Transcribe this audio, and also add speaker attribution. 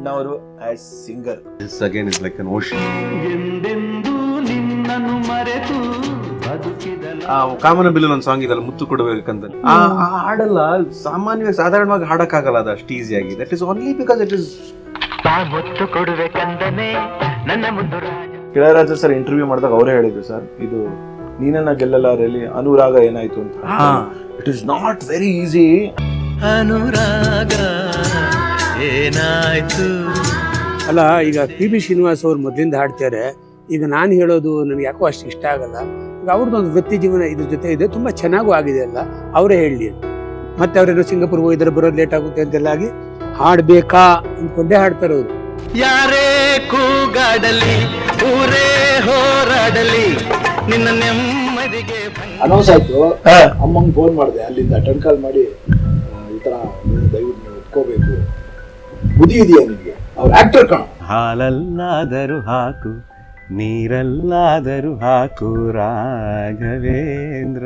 Speaker 1: ಅಣ್ಣವರು as singer
Speaker 2: This again is like an ocean. ಕಾಮನಬಿಲ್ಲು ಒಂದು song ಇದಲ್ಲ, ಮುತ್ತು ಕೊಡಬೇಕಂತ. ಆ ಹಾಡಲ್ಲ ಸಾಮಾನ್ಯವಾಗಿ ಸಾಧಾರಣವಾಗಿ ಹಾಡಕ್ಕಾಗಲ್ಲ, ಅದು ಅಷ್ಟು ಈಸಿ ಆಗಿ. That is only because it is
Speaker 3: ಮುತ್ತು ಕೊಡಬೇಕಂದನೆ ನನ್ನ ಮುಂದು
Speaker 1: ಇಳಯರಾಜ ಸರ್ ಇಂಟರ್ವ್ಯೂ ಮಾಡಿದಾಗ ಅವರೇ ಹೇಳಿದ್ರು ಸರ್, ಇದು ನೀನನ್ನ ಗೆಲ್ಲಲಾರಲ್ಲಿ ಅನುರಾಗ ಏನಾಯ್ತು ಅಂತ. It is not very easy.
Speaker 3: ಅನುರಾಗ ಏನಾಯ್ತು
Speaker 4: ಅಲ್ಲ, ಈಗ ಪಿ ಶ್ರೀನಿವಾಸ್ ಅವ್ರು ಮೊದಲಿಂದ ಹಾಡ್ತಾರೆ. ಈಗ ನಾನು ಹೇಳೋದು ನನಗೆ ಯಾಕೋ ಅಷ್ಟು ಇಷ್ಟ ಆಗಲ್ಲ. ಈಗ ಅವ್ರದ್ದೊಂದು ವೃತ್ತಿ ಜೀವನ ಇದ್ರ ಜೊತೆ ಇದೆ, ತುಂಬ ಚೆನ್ನಾಗೂ ಆಗಿದೆ ಅಲ್ಲ, ಅವರೇ ಹೇಳಲಿ. ಮತ್ತೆ ಅವರೇನೋ ಸಿಂಗಾಪುರ್ ಹೋಗಿದ್ರೆ ಬರೋದು ಲೇಟ್ ಆಗುತ್ತೆ ಅಂತೆಲ್ಲ ಆಗಿ ಹಾಡ್ಬೇಕಾ ಅಂದ್ಕೊಂಡೇ ಹಾಡ್ತಾರೆ ಅವರು.
Speaker 3: ಯಾರೇ ಕೂಗಾಡಲಿ ಊರೇ ಹೋರಾಡಲಿ ನಿನ್ನ ನೆಮ್ಮದಿಗೆ
Speaker 5: ಅನೌನ್ಸ್ ಆಯ್ತು, ಅಮ್ಮಂಗೆ ಫೋನ್ ಮಾಡಿದೆ ಅಲ್ಲಿಂದ ಟೆನ್ ಕಾಲ್ ಮಾಡಿ, ಈ ಥರ ದಯವಿಟ್ಟು ನೀವು ಒಪ್ಕೋಬೇಕು, ಬುದ್ಧಿ ಇದೆಯಾ ನಿಮಗೆ, ಅವ್ರ ಆಕ್ಟರ್ ಕಣ.
Speaker 2: ಹಾಲಲ್ಲಾದರೂ ಹಾಕು, ನೀರಲ್ಲಾದರೂ ಹಾಕು ರಾಘವೇಂದ್ರ.